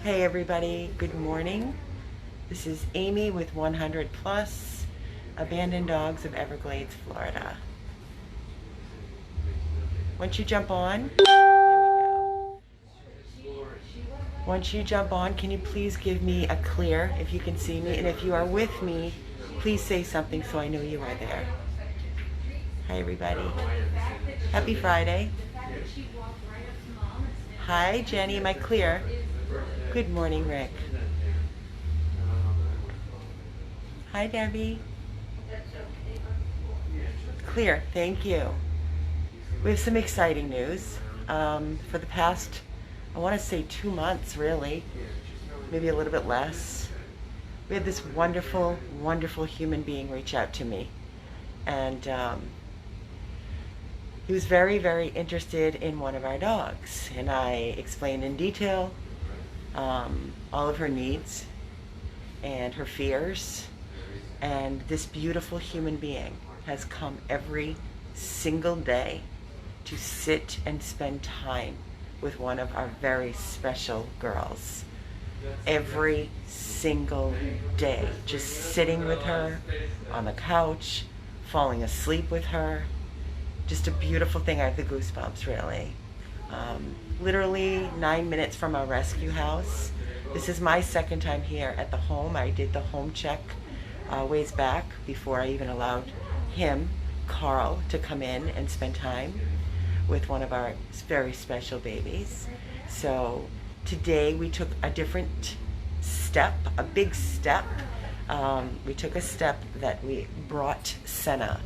Hey everybody, good morning. This is Amy with 100 Plus Abandoned Dogs of Everglades, Florida. Once you jump on, here we go. Once you jump on, can you please give me a clear if you can see me? And if you are with me, please say something so I know you are there. Hi everybody. Happy Friday. Hi Jenny, am I clear? Good morning, Rick. Hi, Debbie. Clear, thank you. We have some exciting news. For the past, I want to say 2 months, really, maybe a little bit less, we had this wonderful, wonderful human being reach out to me. And he was very, very interested in one of our dogs. And I explained in detail all of her needs and her fears. And this beautiful human being has come every single day to sit and spend time with one of our very special girls. Every single day, just sitting with her on the couch, falling asleep with her. Just a beautiful thing. I have the goosebumps, really. Literally 9 minutes from our rescue house. This is my second time here at the home. I did the home check ways back before I even allowed him, Carl, to come in and spend time with one of our very special babies. So today we took a different step, a big step. We took a step that we brought Senna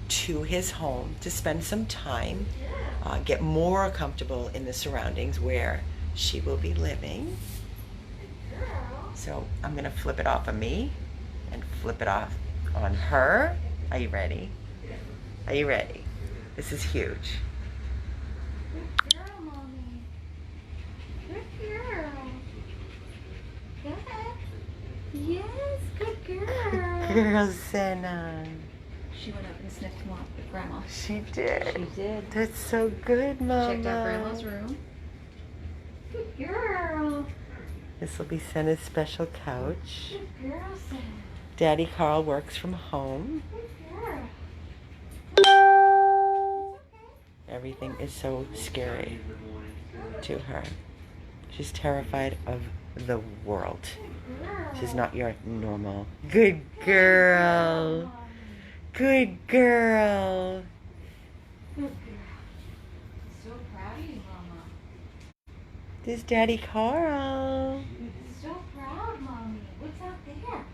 to his home to spend some time, get more comfortable in the surroundings where she will be living. So I'm gonna flip it off of me and flip it off on her. Are you ready? Are you ready? This is huge. Good girl, Mommy. Good girl. Good. Yes, good girl. Girl Senna. She went up and sniffed Grandma. She did. She did. That's so good, Mama. Checked out Grandma's room. Good girl. This will be Senna's special couch. Good girl, Senna. Daddy Carl works from home. Good girl. Everything is so scary to her. She's terrified of the world. She's not your normal. Good girl. Good girl. Good girl. So proud of you, Mama. This is Daddy Carl. So proud, Mommy. What's out there?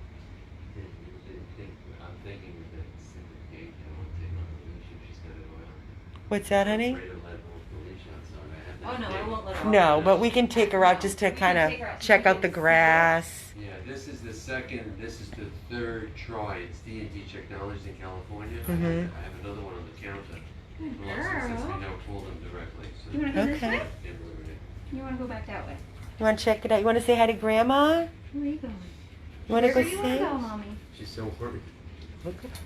I'm thinking that single gate, I won't take on the leash if she's got it around. What's that, honey? I'm afraid to let the leash out, so I have Oh, no, I won't let her No, out. but we can take her out just to kind of check out the grass. Yeah, this is the third try. It's D&D Technologies in California. Mhm. I have another one on the counter. Good The license girl. we now pull them directly. So You want to go this Okay. way? they're delivered it. You want to go back that way? You want to check it out? You want to say hi to Grandma? Where are you going? You want to go Wherever you want to see? go, Mommy. She's so worried. Look at her.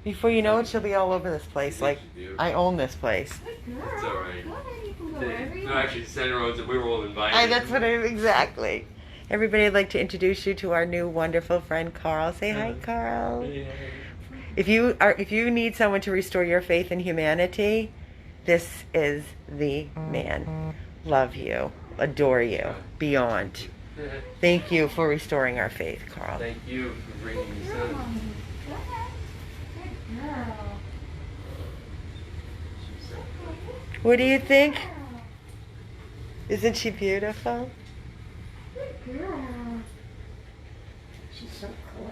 Before you know it, she'll be all over this place. Like, I own this place. Good girl. It's all right. Go ahead, you can go wherever you No, want. actually, Senna owns it. We were all invited. That's what exactly. Everybody, I'd like to introduce you to our new wonderful friend, Carl. Say hi, Carl. If you need someone to restore your faith in humanity, this is the man. Love you, adore you, beyond. Thank you for restoring our faith, Carl. Thank you for bringing me Good girl, Senna. Mommy. Go ahead. Good girl. She's so What do you think? Isn't she beautiful? Good girl. She's so cool.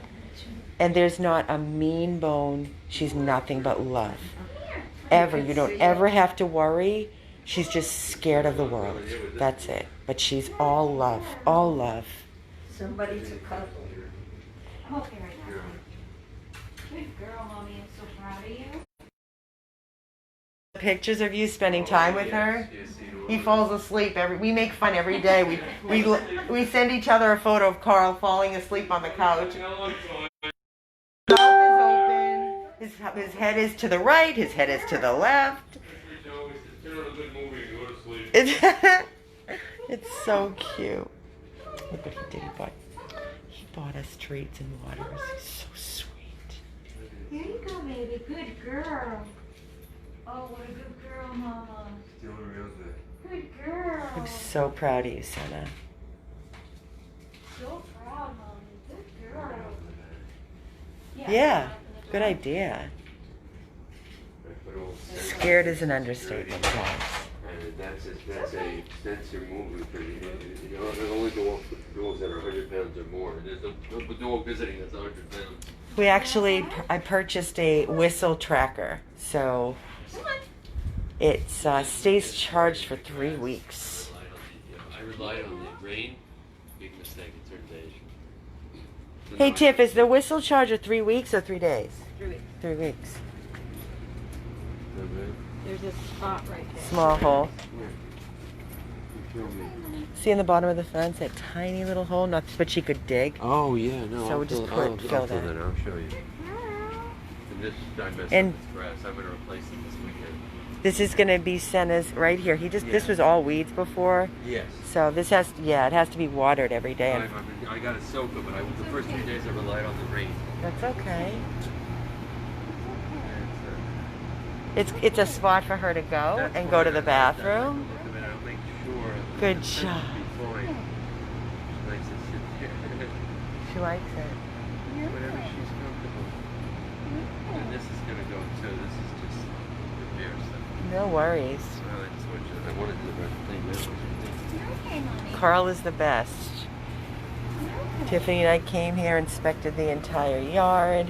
And there's not a mean bone. She's nothing but love. Here. Ever. You don't ever have to worry. She's just scared of the world. That's it. But she's all love. All love. Somebody to cuddle. Okay, right now. Good girl, Mommy. I'm so proud of you. Pictures of you spending time with her. Yes, He falls asleep we make fun every day. We send each other a photo of Carl falling asleep on the couch. Mouth is open. His head is to the right. His head is to the left. It's so cute. Look what he did. He bought us treats and waters. He's so sweet. Here you go, baby. Good girl. Oh, what a good girl, Mama. Doing real good. Good girl. I'm so proud of you, Senna. So proud, Mommy. Good girl. Yeah, good idea. Scared is an understatement, guys. And that's a sensor movement for it only dogs that are 100 pounds or more. There's a dog visiting that's 100 pounds. We actually, I purchased a whistle tracker, so it stays charged for 3 weeks. I relied on the rain. Big mistake in certain days. Hey Tiff, is the whistle charger 3 weeks or 3 days? 3 weeks. 3 weeks. There's a spot right there. Small hole. Show me. See in the bottom of the fence, that tiny little hole, not but she could dig. Oh yeah, no. So I'll we just fill fill that. I'll show you. And this, I messed And- up this grass. I'm gonna replace it this weekend. This is gonna be Senna's right here. This was all weeds before, Yes. so this has, it has to be watered every day. I got it soaked, but the first 3 days I relied on the rain. That's okay. And, It's a spot for her to go that's and why go to I the like that. bathroom. Look at it, I'll make sure. Good the fence job. will be fine. She likes to sit there. She likes it. Whenever she's comfortable. And this is gonna go too. This is just repair stuff. No worries. Well, I just want you. I wanted to do the right thing now. Okay, Mommy. Carl is the best. Tiffany and I came here, inspected the entire yard.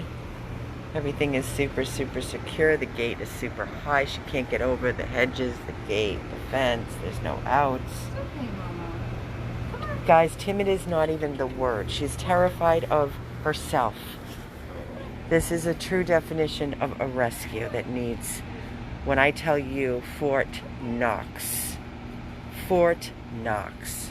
Everything is super, super secure. The gate is super high. She can't get over the hedges, the gate, the fence. There's no outs. Okay, Mama. Guys, timid is not even the word. She's terrified of herself. This is a true definition of a rescue that needs, when I tell you, Fort Knox. Fort Knox.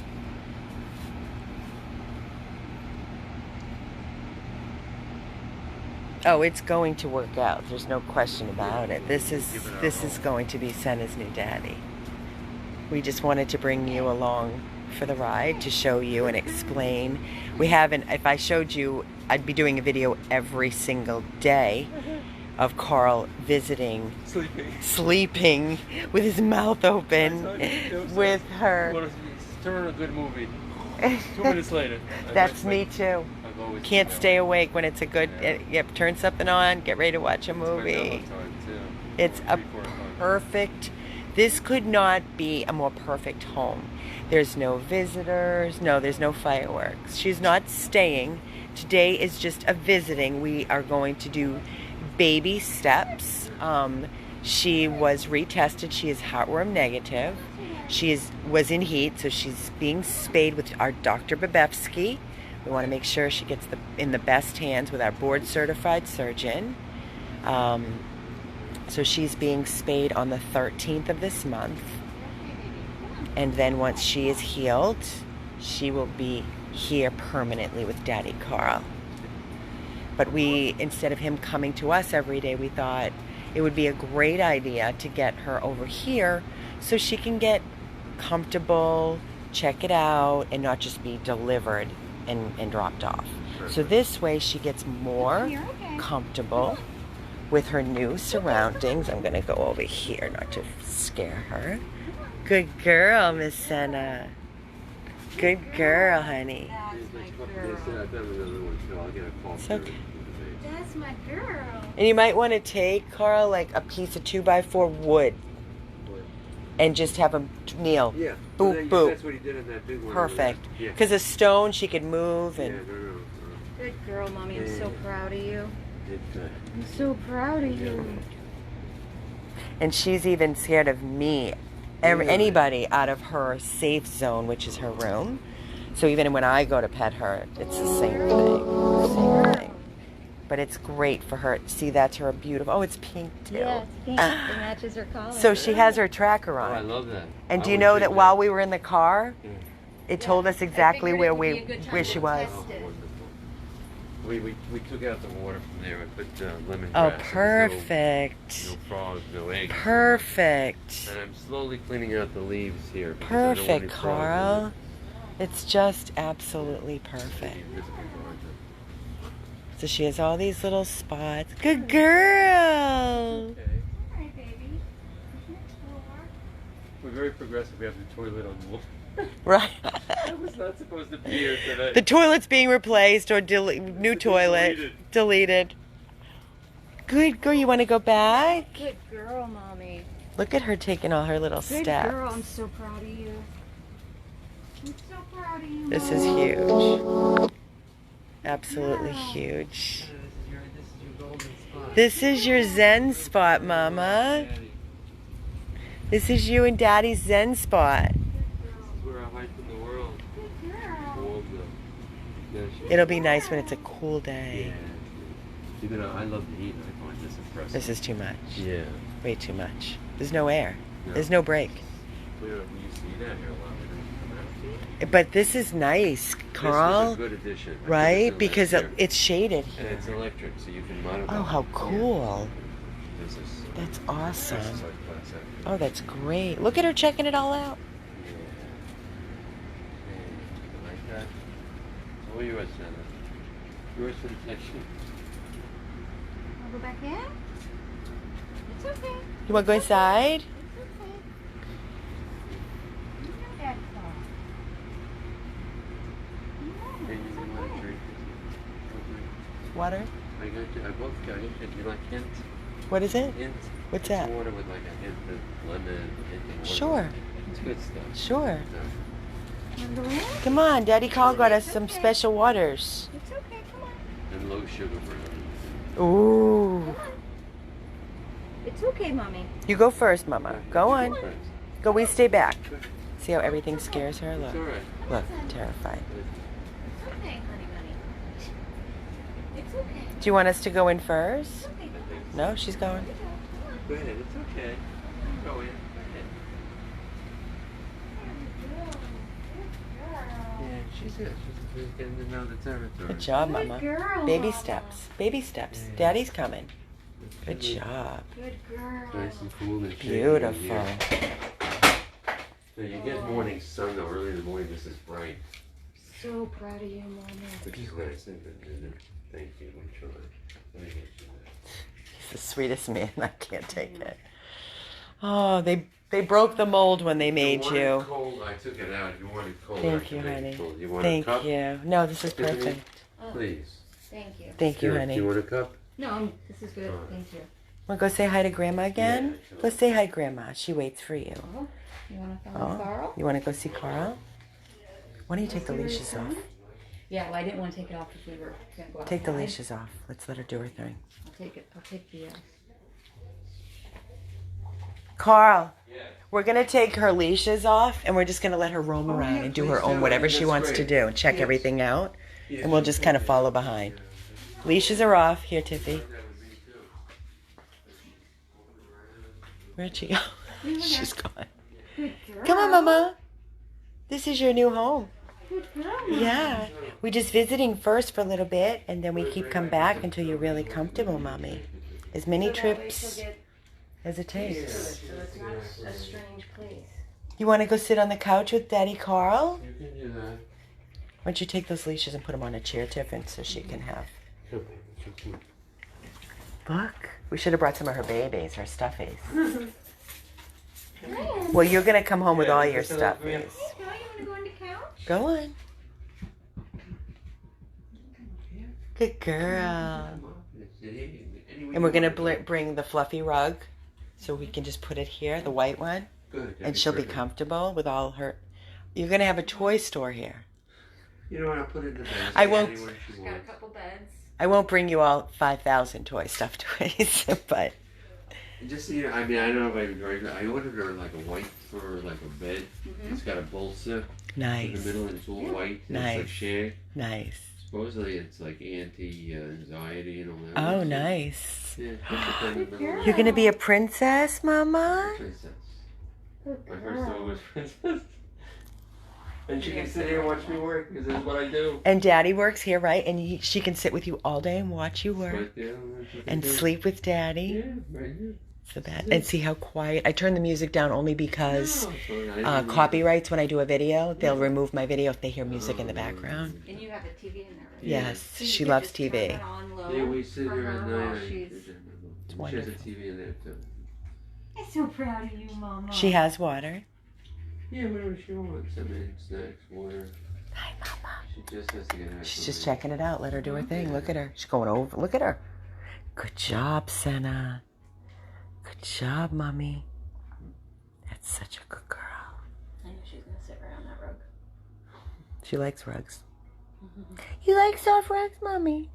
Oh, it's going to work out. There's no question about it. This is going to be Senna's new daddy. We just wanted to bring you along for the ride to show you and explain. We haven't, if I showed you, I'd be doing a video every single day of Carl visiting, sleeping with his mouth open with her. Turn a good movie. 2 minutes later. That's me too. Can't stay awake when it's a good, yep, turn something on, get ready to watch a movie. It's a perfect, this could not be a more perfect home. There's no visitors, no, there's no fireworks. She's not staying. Today is just a visiting. We are going to do baby steps. She was retested. She is heartworm negative. She was in heat, so she's being spayed with our Dr. Babevsky. We want to make sure she gets in the best hands with our board-certified surgeon. So she's being spayed on the 13th of this month. And then once she is healed, she will be here permanently with Daddy Carl. But instead of him coming to us every day, we thought it would be a great idea to get her over here so she can get comfortable, check it out, and not just be delivered and dropped off. So this way she gets more comfortable with her new surroundings. I'm gonna go over here not to scare her. Good girl, Miss Senna. Good girl, honey. It's okay. That's my girl. And you might want to take, Carl, like a piece of 2x4 wood and just have him kneel. Yeah. Boop, boop. That's what he did in that big one. Perfect. Yeah. Because a stone she could move Yeah, and no. Good girl, Mommy. I'm so proud of you. It, I'm so proud of you. and she's even scared of me, anybody out of her safe zone, which is her room. So even when I go to pet her, it's the same thing. Same thing. But it's great for her. See, that's her beautiful. Oh, it's pink too. Yeah, it's pink. It matches her collar. So she has her tracker Oh, on. I love that. And do I you would know take that while we were in the car, Yeah. it told us exactly I figured it where could be a good time she to was. test it. We took out the water from there. We put lemongrass. Oh, and perfect. No frogs, no eggs. Perfect. And I'm slowly cleaning out the leaves here. because I don't want Perfect, any frogs in Carl. It's just absolutely it. perfect. This is gorgeous. So she has all these little spots. Good girl. Okay. Hi, baby. We're very progressive. We have the toilet on the wall. Right. That was not supposed to be here today. The toilet's being replaced or new toilet. Deleted. Good girl. You want to go back? Good girl, mommy. Look at her taking all her little Good steps. girl. I'm so proud of you. I'm so proud of you. This is Mom. huge. Absolutely Yeah. huge. This is your golden spot. This is your Zen spot, Mama. Daddy, This is you and Daddy's Zen spot. this is where I hike in the world. Good girl. Cold, yeah, It'll be nice when it's a cool day. Yeah. You know, I love the heat. I find this impressive. This is too much. Yeah. Way too much. There's no air. No. There's no break. We used to eat out here a lot. We don't come out. But this is nice, Carl. This is a good addition. I think Right? it's Because electric. it's shaded And here. it's electric, so you can modify. Oh, how it. cool. Yeah. This is. That's This is awesome. like class act. Oh, that's great. Look at her checking it all out. Yeah. You like that? Oh, yours, Senna. Yours for the section. Wanna go back in? It's okay. You want to go inside? It's okay. You know Daddy called. You know Hey, it. you It's want a okay. drink? Water? I got you. I both got you. Do you like hint? What is it? Hint? What's It's that? water with like a hint of lemon, a hint of water. Sure. It's good stuff. Sure. No. Wanna go in? Come on, Daddy Carl got us some special waters. It's okay. Come on. And low sugar for Ooh. Come on. It's okay, mommy. You go first, Mama. Go on. It's Go, we stay back. See how everything scares her? Look. alright. Look, terrified. It's okay, honey, honey. It's okay. Do you want us to go in first? It's okay. No, she's going. Go ahead. It's okay. Go in. Go ahead. Yeah, she's good. She's getting to know the territory. Good job, Good Mama. girl, Baby Mama. steps. Baby steps. Yeah. Daddy's coming. It's Good really job. Good girl. Nice and cool and shaky in Beautiful. here. So you get morning sun though. Early in the morning, this is bright. So proud of you, mommy. Which is nice. Thank you. I'm trying. Let me get you that. He's the sweetest man. I can't take it. Oh, they broke the mold when they made You want it you. cold, I took it out. If you want it cold, I Thank can you, make it honey. cold. You want Thank a cup? you. No, this is Tiffany? perfect. Oh, Please. thank you. Thank you, Here, honey. Do you want a cup? No, this is good. Alright. Thank you. Want to go say hi to Grandma again? Yeah, Go say hi, Grandma. She waits for you. Oh, you want to follow Oh, Carl? you want to go see Carl? Why don't you take the See where leashes you're off? going? Yeah, well, I didn't want to take it off because we were going to go outside. Take the leashes off. Let's let her do her thing. I'll take it. I'll take the. Carl, Yeah. we're going to take her leashes off and we're just going to let her roam around yeah, and do please her own do. whatever she That's wants to great. do and check Yes. everything out. Yeah, And we'll she just told kind of me follow that. behind. Yeah. Leashes are off. Here, Tiffy. That would be too. Where'd she go? She's gone. Good girl. Come on, Mama. This is your new home. Good girl. Yeah. We're just visiting first for a little bit, and then we keep come back until you're really comfortable, Mommy. As many So that way trips she'll get as it used to takes. it, so it's not a strange place. You want to go sit on the couch with Daddy Carl? You can do that. Why don't you take those leashes and put them on a chair, Tiffin, so she can have... Come on. Look. We should have brought some of her babies, her stuffies. Ryan. Well, you're going to come home with Yeah, all your that's a little stuffies. Hey, girl, you want to go on the couch? Go on. Good girl. And we're going to bring the fluffy rug so we can just put it here, the white one, Good. and she'll be comfortable with all her... You're going to have a toy store here. You know what? I'll put it in the basket. I won't- Anyone she She's got a wants. couple beds. I won't bring you all 5,000 toy stuffed toys, but... Just you know, I mean, I don't know if I ordered her like a white for like a bed. Mm-hmm. It's got a bolster in Nice. the middle, and it's all white. And Nice. It's like shag. Nice. Supposedly, it's like anti-anxiety and all that. Oh, So, nice. Yeah, put it in the middle. girl. You're going to be a princess, Mama? Good My first girl. thought was princess. And she can sit here and watch me work, because that's what I do. And Daddy works here, right? And she can sit with you all day and watch you work. Right there, that's what they And do. sleep with Daddy. Yeah, right here. So that, and see how quiet. I turn the music down only because No, sorry, I didn't mean- copyrights, when I do a video, they'll remove my video if they hear music in the background. And you have a TV in there, right? Yes, So you she can loves just turn TV. it on low Yeah, we sit for here her at while night. she's- She has a wonderful. TV in there too. I'm so proud of you, Mama. She has water. Yeah, whatever she wants. I mean, snacks, water. Hi, Mama. She just has to get out. She's just checking it out. Let her do her thing. Look at her. She's going over. Look at her. Good job, Senna. Good job, Mommy. That's such a good girl. I know she's gonna sit right on that rug. She likes rugs. You like soft rugs, Mommy?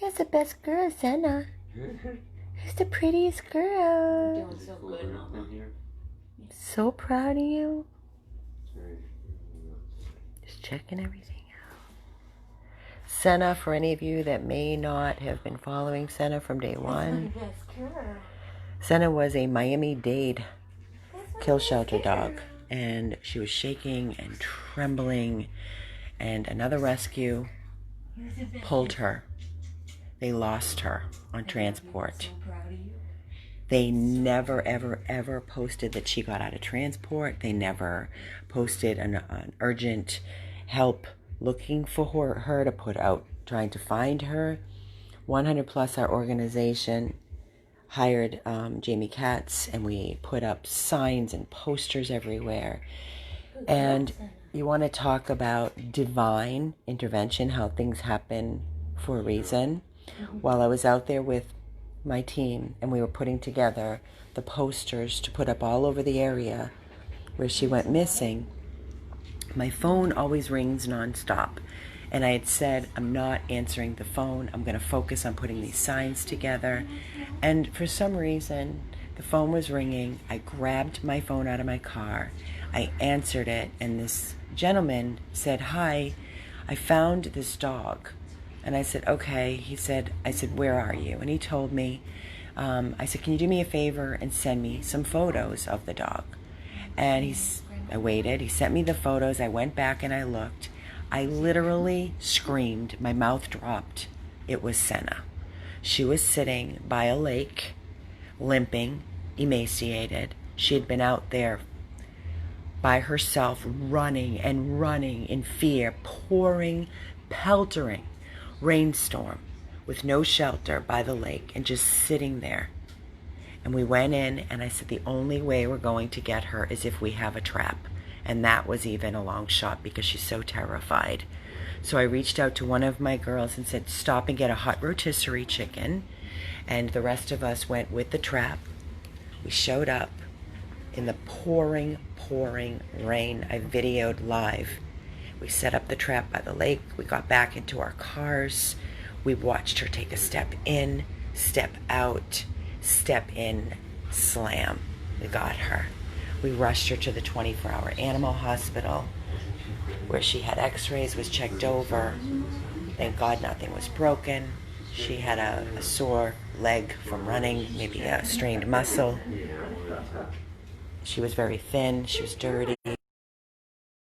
That's the best girl, Senna. Who's the prettiest girl? Doing so good, Mama. So proud of you. Just checking everything out. Senna, for any of you that may not have been following Senna from day one, Best girl. Senna was a Miami-Dade kill shelter dog, and she was shaking and trembling, and another rescue pulled her. They lost her on transport. So proud of you. They never, ever, ever posted that she got out of transport. They never posted an urgent help looking for her to put out, trying to find her. 100 Plus, our organization, hired Jamie Katz, and we put up signs and posters everywhere. And you want to talk about divine intervention, how things happen for a reason. While I was out there with my team and we were putting together the posters to put up all over the area where she went missing, my phone always rings nonstop. And I had said, I'm not answering the phone. I'm going to focus on putting these signs together. And for some reason, the phone was ringing. I grabbed my phone out of my car. I answered it, and this gentleman said, "Hi, I found this dog." And I said, "Okay." I said, "Where are you?" And he told me, I said, "Can you do me a favor and send me some photos of the dog?" And I waited. He sent me the photos. I went back and I looked. I literally screamed. My mouth dropped. It was Senna. She was sitting by a lake, limping, emaciated. She had been out there by herself, running and running in fear, pouring, peltering rainstorm with no shelter by the lake, and just sitting there. And we went in, and I said, the only way we're going to get her is if we have a trap. And that was even a long shot because she's so terrified. So I reached out to one of my girls and said, stop and get a hot rotisserie chicken. And the rest of us went with the trap. We showed up in the pouring, pouring rain. I videoed live. We set up the trap by the lake. We got back into our cars. We watched her take a step in, step out, step in, slam. We got her. We rushed her to the 24-hour animal hospital where she had x-rays, was checked over. Thank God nothing was broken. She had a sore leg from running, maybe a strained muscle. She was very thin. She was dirty.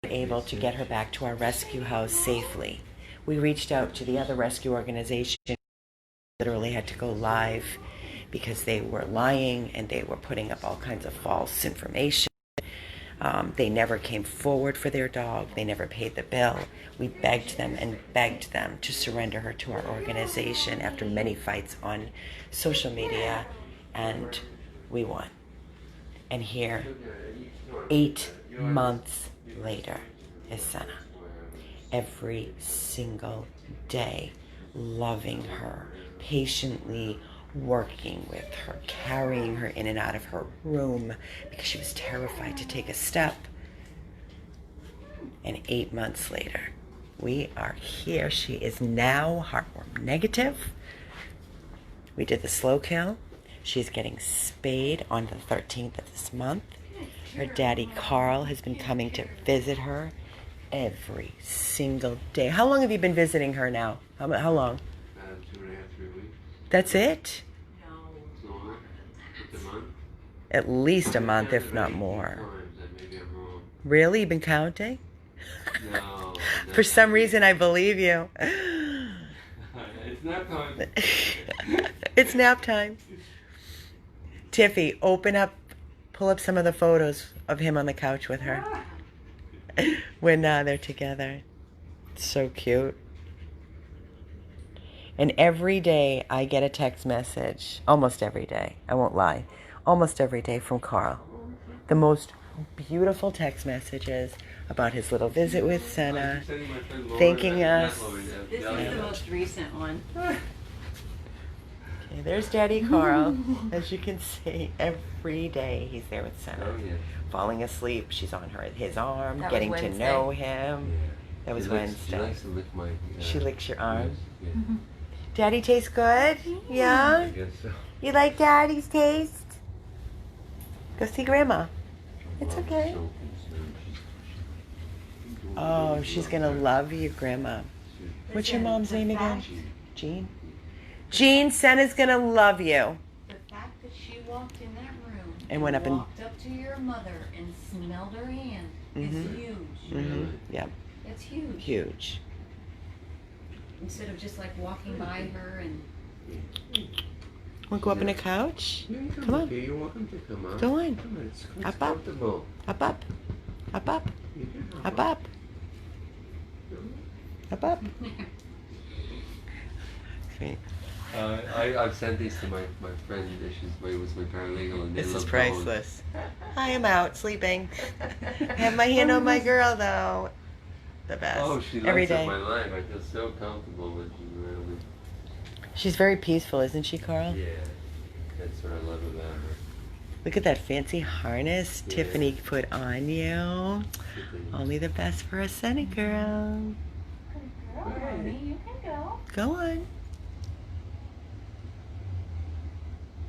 Able to get her back to our rescue house safely. We reached out to the other rescue organization. Literally had to go live because they were lying and they were putting up all kinds of false information. They never came forward for their dog. They never paid the bill. We begged them and begged them to surrender her to our organization after many fights on social media, and we won. And here, 8 months later, is Senna. Every single day, loving her, patiently working with her, carrying her in and out of her room because she was terrified to take a step. And 8 months later, we are here. She is now heartworm negative. We did the slow kill. She's getting spayed on the 13th of this month. Her daddy, Carl, has been coming to visit her every single day. How long have you been visiting her now? How long? 2.5, 3 weeks. That's it? Longer. It's a month. At least a month, if not more. Times, and maybe I'm wrong. Really? You've been counting? No. For some reason, I believe you. It's nap time. It's nap time. Tiffy, pull up some of the photos of him on the couch with her when they're together. It's so cute. And every day I get a text message, almost every day, I won't lie, almost every day from Carl. The most beautiful text messages about his little visit with Senna, thanking us. This is the most recent one. Okay, there's Daddy Carl. As you can see, every day he's there with Senna. Oh, yeah. Falling asleep, she's on his arm, That was getting to Wednesday. know him. Yeah. That was She Wednesday. likes to lick my. She licks your arm. Yeah. Daddy tastes good? I Yeah? guess so. You like Daddy's taste? Go see Grandma. It's okay. Oh, she's gonna love you, Grandma. What's your mom's name again? Jean? Jean, Senna's gonna love you. The fact that she walked in that room And went up and- walked up to your mother and smelled her hand Mhm. is huge. Mm-hmm. Yep, That's huge. huge. Instead of just like walking by her and Wanna go up on the couch? Yeah, Come on. Okay, you're welcome to come on. Go on. Come on, it's Up, up. comfortable. Up, up. Up, up. You can hop Up, up. Up, up. Okay. I've sent these to my friend. She was my paralegal, and they This is love priceless. I am out sleeping. I have my hand on my girl though. The best. Oh, she Every lights up day. my life. I feel so comfortable with you. Really. She's very peaceful, isn't she, Carl? Yeah, that's what I love about her. Look at that fancy harness Yeah. Tiffany put on you. Only the best for a Senna girl. Good girl, honey, you can go. Go on.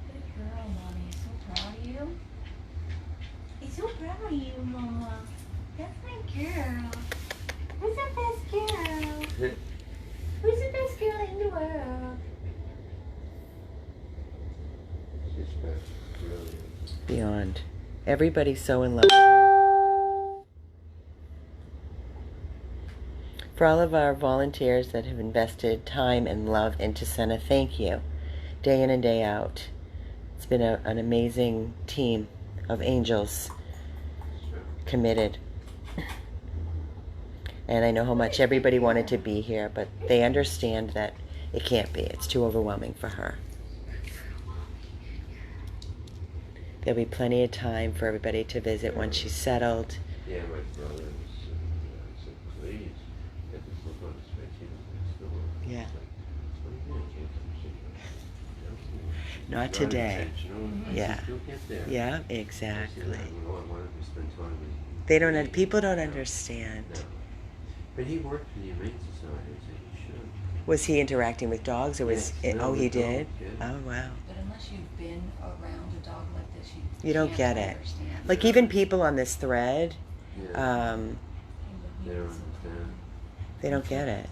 Good girl, mommy. So proud of you. I'm so proud of you, Mama. That's my girl. Who's the best girl? Who's the best girl in the world? She's brilliant. Beyond. Everybody's so in love with her. For all of our volunteers that have invested time and love into Senna, thank you. Day in and day out. It's been an amazing team of angels committed. And I know how much everybody wanted to be here, but they understand that it can't be. It's too overwhelming for her. There'll be plenty of time for everybody to visit once she's settled. Yeah, my brother said, please, get this look on his face. He doesn't know. Yeah. It's like, what do you mean I can't come see you? Not It's today. intentional. I Yeah. said, "You'll get there." Yeah, I said, exactly. I wanted to spend time with They don't. People don't understand. No. But he worked for the Humane Society, so he should. Was he interacting with dogs, or was? Yes, no, Oh, he with dogs, did. yeah. Oh, wow. But unless you've been around a dog like this, You don't can't get it. understand. Like even people on this thread, Yeah. They don't understand. they don't get it.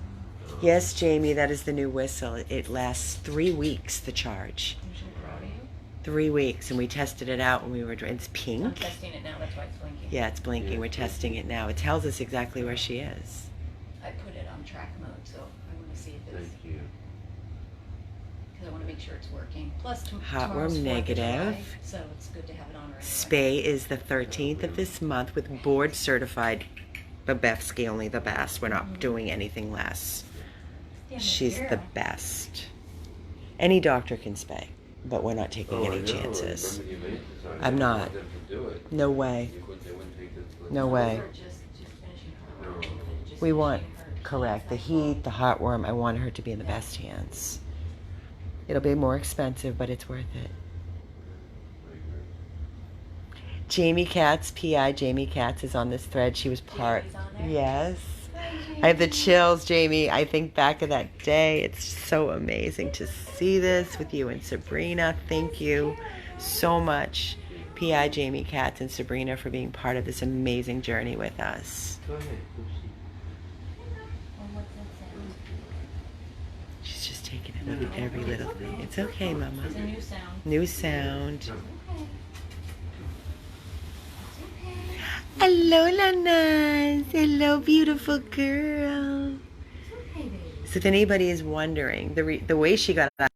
Yes, Jamie, that is the new whistle. It lasts 3 weeks. The charge. I'm so proud of you. 3 weeks, and we tested it out when we were. It's I'm pink. testing it now, that's why it's blinking. Yeah, it's blinking. Yeah. We're testing it now. It tells us exactly where she is. I put it on track mode, so I want to see if it's, Thank you. because I want to make sure it's working. Plus, Heartworm tomorrow's 4th of negative. July, so it's good to have it on right away. Spay is the 13th of this month with board certified Babevsky, only the best. We're not doing anything less. Damn it, She's the girl. best. Any doctor can spay, but we're not taking Oh, I any know. chances. I remember the Humane Society. I'm They not. wanted them to do it. No way. They wouldn't take this. No way. Or just finishing her. No. Just We want, finishing her. correct, the heat, the heartworm. I want her to be in the best hands. It'll be more expensive, but it's worth it. Jamie Katz, PI Jamie Katz, is on this thread. She was part. Jamie's on there? Yes. Hi, I have the Jamie. chills, Jamie. I think back of that day. It's so amazing to see this with you and Sabrina. Thank you so much, PI Jamie Katz and Sabrina, for being part of this amazing journey with us. Go ahead. Go see. Oh, what's that sound? She's just taking a look at every little thing. It's okay, Mama. It's a new sound. New sound. Okay. It's okay. Hello, Lanas. Hello, beautiful girl. Okay, baby. So if anybody is wondering, the way she got out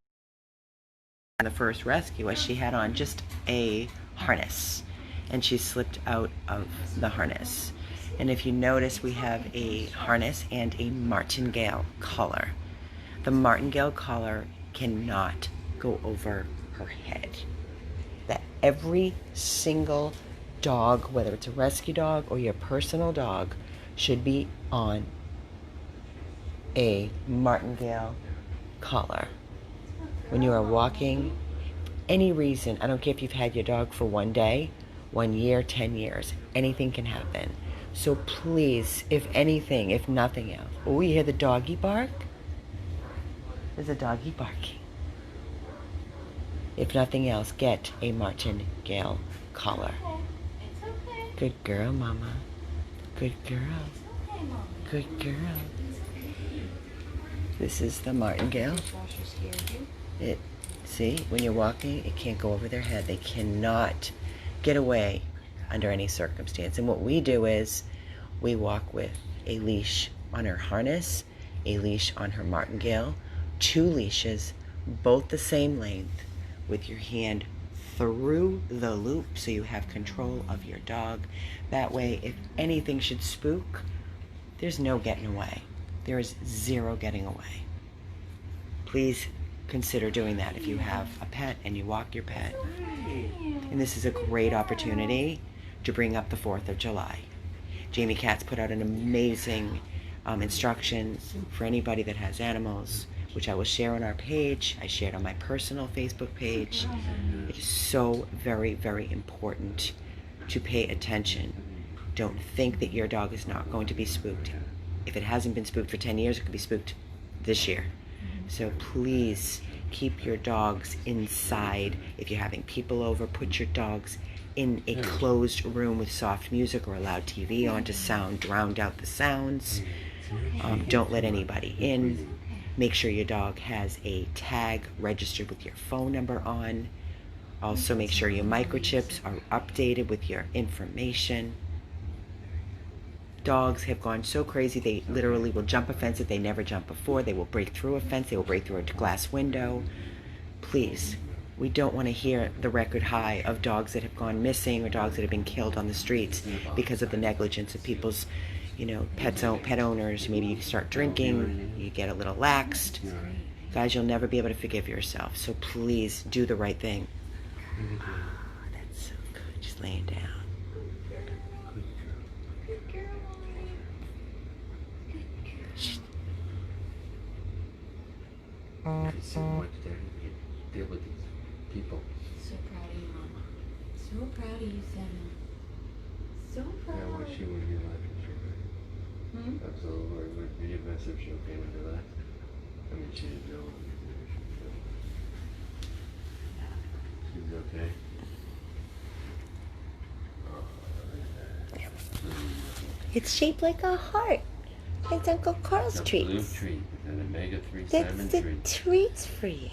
in the first rescue was she had on just a harness, and she slipped out of the harness. And if you notice, we have a harness and a martingale collar. The martingale collar cannot go over her head. That every single dog, whether it's a rescue dog or your personal dog, should be on a martingale collar. When you are walking, any reason, I don't care if you've had your dog for 1 day, 1 year, 10 years, anything can happen. So please, if anything, if nothing else. Oh, you hear the doggy bark? There's a doggy barking. If nothing else, get a martingale collar. It's okay. Good girl, Mama. Good girl. It's okay, Mommy. Good girl. It's okay. This is the martingale. Dishwasher scared you? It, see, when you're walking, it can't go over their head. They cannot get away under any circumstance. And what we do is we walk with a leash on her harness, a leash on her martingale, 2 leashes, both the same length, with your hand through the loop so you have control of your dog. That way, if anything should spook, there's no getting away. There is 0 getting away. Please consider doing that if you have a pet and you walk your pet. And this is a great opportunity to bring up the 4th of July. Jamie Katz put out an amazing instructions for anybody that has animals, which I will share on our page. I shared on my personal Facebook page. It is so very, very important to pay attention. Don't think that your dog is not going to be spooked. If it hasn't been spooked for 10 years, it could be spooked this year. So please keep your dogs inside. If you're having people over, put your dogs in a closed room with soft music or a loud TV on to drown out the sounds. Don't let anybody in. Make sure your dog has a tag registered with your phone number on. Also make sure your microchips are updated with your information. Dogs have gone so crazy, they literally will jump a fence that they never jumped before. They will break through a fence, they will break through a glass window. Please, we don't want to hear the record high of dogs that have gone missing or dogs that have been killed on the streets because of the negligence of people's, pet owners. Maybe you start drinking, you get a little laxed. Guys, you'll never be able to forgive yourself. So please do the right thing. Oh, that's so good. Just laying down. Good girl, Mommy. There's so much there to deal with these people. So proud of you, Mama. So proud of you, Senna. So proud. I wish she would be life insurance. Absolutely. Would be a mess if she came into that. I mean, she didn't know. She's okay. It's shaped like a heart. It's Uncle Carl's It's a blue treats. treat and omega-3 That's salmon the treat. treats for you.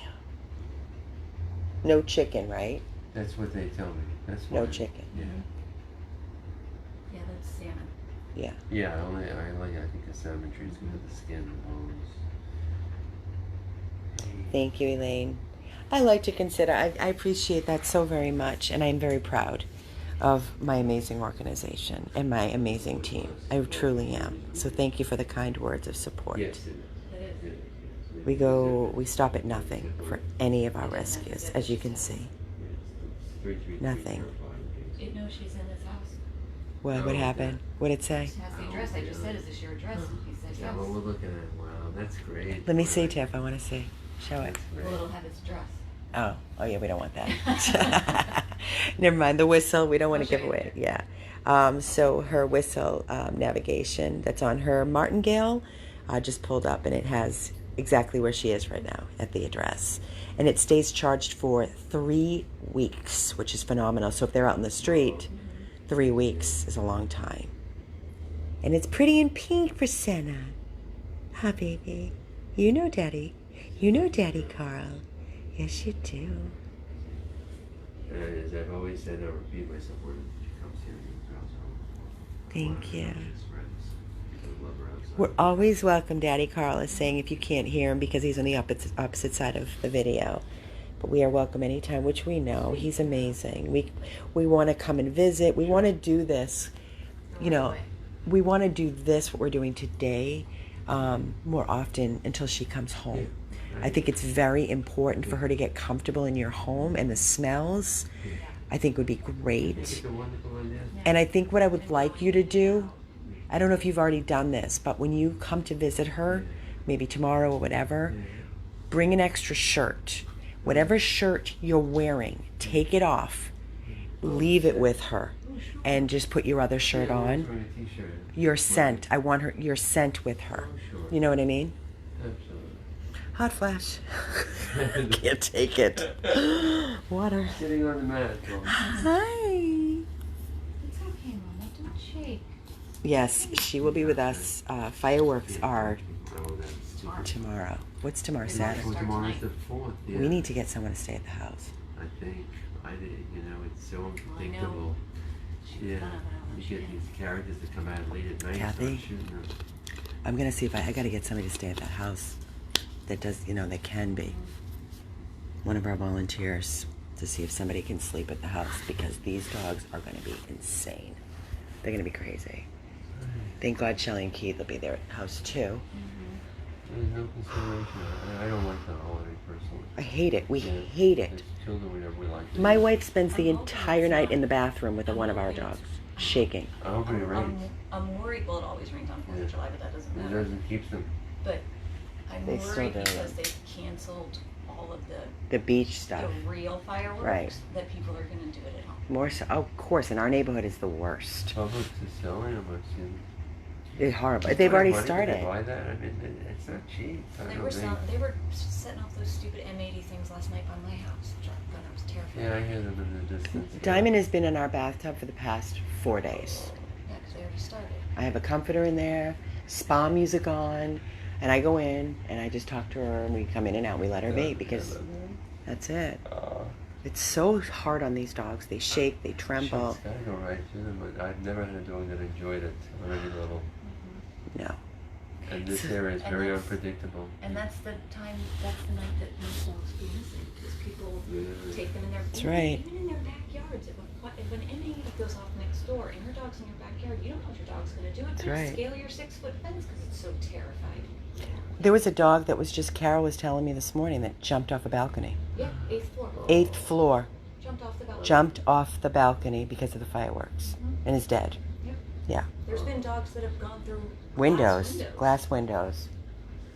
No chicken, right? That's what they tell me. That's No why. chicken. Yeah. Yeah, that's Santa. Yeah. Yeah, I think a salmon treat's good with the skin and bones. Thank you, Elaine. I like to consider, I appreciate that so very much, and I'm very proud of my amazing organization and my amazing team. I truly am. So thank you for the kind words of support. Yes, it is. It is. We stop at nothing for any of our rescues, as you can see. Nothing. It knows she's in this house. What happened? What did it say? She has the address. I just said, is this your address? He said, Is that yes. what we're looking at? Wow, that's great. Let me see, Tiff. I want to see. Show it. That's great. Well, it'll have its address. Oh yeah, we don't want that. Never mind, the whistle, we don't want to give away. Yeah. So her whistle navigation that's on her martingale just pulled up, and it has exactly where she is right now at the address. And it stays charged for 3 weeks, which is phenomenal. So if they're out in the street, 3 weeks is a long time. And it's pretty in pink for Senna. Huh, baby? You know Daddy. You know Daddy, Carl. Yes, you do. As I've always said, I'll repeat myself when she comes here and girls home. Thank you. His friends. They love her outside. We're always welcome, Daddy Carl is saying, if you can't hear him because he's on the opposite side of the video. But we are welcome anytime, which we know. He's amazing. We want to come and visit. We want to do this. You know, we want to do this, what we're doing today, more often until she comes home. I think it's very important for her to get comfortable in your home, and the smells, I think, would be great. And I think what I would like you to do, I don't know if you've already done this, but when you come to visit her, maybe tomorrow or whatever, bring an extra shirt. Whatever shirt you're wearing, take it off, leave it with her, and just put your other shirt on. Your scent. I want your scent with her. You know what I mean? Hot flash. Can't take it. Water. Sitting on the mat. Hi. It's okay, Mama. Don't shake. Yes, she will be with us. Fireworks are Oh, that's too tomorrow. What's tomorrow, Well, Saturday? tomorrow's the 4th. Yeah. We need to get someone to stay at the house. I think. You know, it's so I know. unpredictable. Yeah. You get these characters that come out late at night. Kathy? Start shooting them. I'm going to see if I got to get somebody to stay at that house that does, you know, that can be. One of our volunteers to see if somebody can sleep at the house, because these dogs are going to be insane. They're going to be crazy. Thank God Shelly and Keith will be there at the house too. There's no consideration. I don't like the holiday personally. I hate it. We Yeah. hate it. As children, we like it. My wife spends the entire night in the bathroom with one of our dogs, shaking. I hope it rains. I'm worried. Well, it always rains on 4th Yeah. of July, but that doesn't It matter. doesn't keep them. But I'm They still worried do. because they've canceled all of The beach stuff. the real fireworks, Right. that people are going to do it at home. More so, of course, in our neighborhood is the worst. Publix is selling them. I've seen. It's horrible. They've already Why did they started. buy that? I mean, it's not cheap. I They don't were think. they were setting off those stupid M80 things last night by my house. I was terrified. Yeah, I hear them in the distance. Diamond has been in our bathtub for the past 4 days. Yeah, because they already started. I have a comforter in there, spa music on, and I go in and I just talk to her, and we come in and out. We let her be because that's it. It's so hard on these dogs. They shake, they tremble. It's gotta go right through them, but I've never had a dog that enjoyed it on any level. No. And this area is And very that's- unpredictable. And that's the night that most dogs go missing, because people Yeah. take them in their That's right. even in their backyards. If an M80 goes off next door and your dog's in your backyard, you don't know what your dog's going to do. It's That's going right. to scale your 6-foot fence because it's so terrified. There was a dog that was just, Carol was telling me this morning, that jumped off a balcony. Yeah, 8th floor. 8th floor. Jumped off the balcony. Jumped off the balcony because of the fireworks. And is dead. Yep. Yeah. There's been dogs that have gone through Glass windows.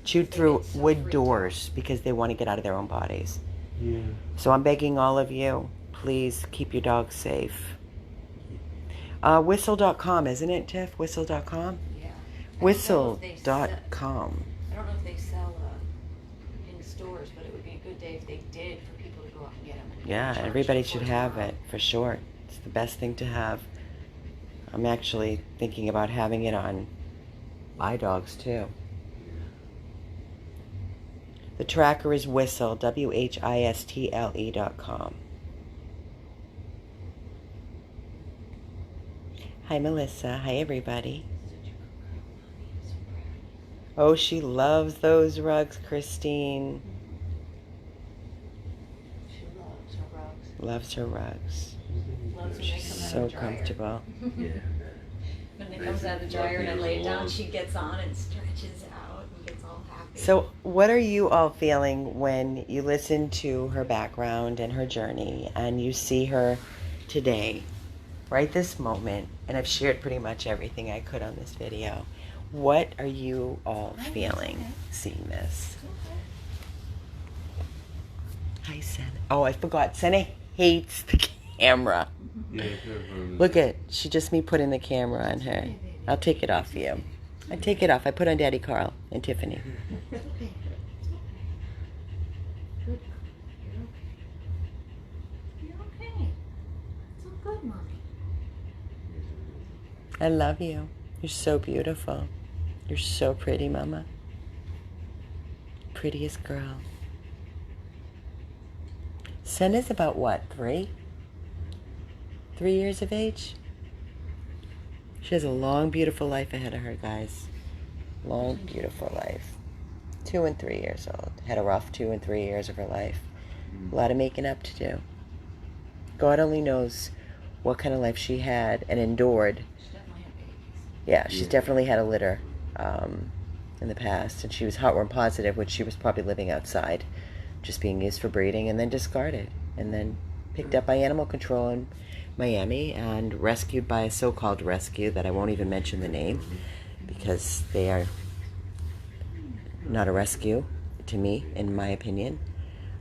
Chewed They through get so wood freaked doors because they want to get out of their own bodies. Yeah. So I'm begging all of you, please keep your dogs safe. Whistle.com, isn't it, Tiff? Whistle.com? Yeah. Whistle.com. I don't know if they sell in stores, but it would be a good day if they did, for people to go out and get them. Yeah, everybody should have it, for sure. It's the best thing to have. I'm actually thinking about having it on my dogs, too. The tracker is Whistle, WHISTLE.com. Hi, Melissa. Hi, everybody. Oh, she loves those rugs, Christine. She loves her rugs. Loves her rugs. Loves when they come out So of the dryer. comfortable. Yeah. When it comes out of the dryer and I lay it down, she gets on and stretches out and gets all happy. So, what are you all feeling when you listen to her background and her journey, and you see her today, right this moment? And I've shared pretty much everything I could on this video. What are you all feeling seeing this? Hi, Senna. Oh, I forgot. Senna hates the camera. Yeah, sure. Look at, she just me putting the camera on her. I'll take it off for you. I take it off. I put on Daddy Carl and Tiffany. It's okay. It's okay. Good. You're okay. It's all good, Mommy. I love you. You're so beautiful. You're so pretty, Mama. Prettiest girl. Senna's about what, 3? 3 years of age? She has a long, beautiful life ahead of her, guys. Long, beautiful life. 2 and 3 years old. Had a rough 2 and 3 years of her life. A lot of making up to do. God only knows what kind of life she had and endured. She definitely had babies. Yeah, she's definitely had a litter in the past, and she was heartworm positive, which she was probably living outside, just being used for breeding, and then discarded, and then picked up by animal control in Miami and rescued by a so-called rescue that I won't even mention the name because they are not a rescue to me, in my opinion.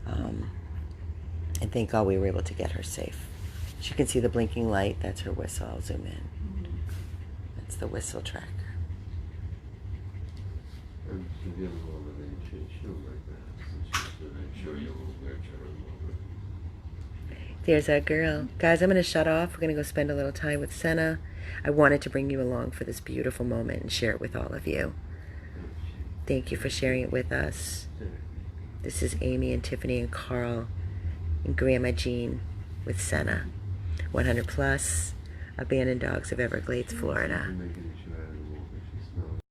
And thank God we were able to get her safe. She can see the blinking light. That's her whistle. I'll zoom in. That's the whistle tracker. I'm the other woman, she'll like that. I'm sure you'll wear There's our girl. Guys, I'm going to shut off. We're going to go spend a little time with Senna. I wanted to bring you along for this beautiful moment and share it with all of you. Thank you for sharing it with us. This is Amy and Tiffany and Carl and Grandma Jean with Senna. 100 Plus, Abandoned Dogs of Everglades, Florida.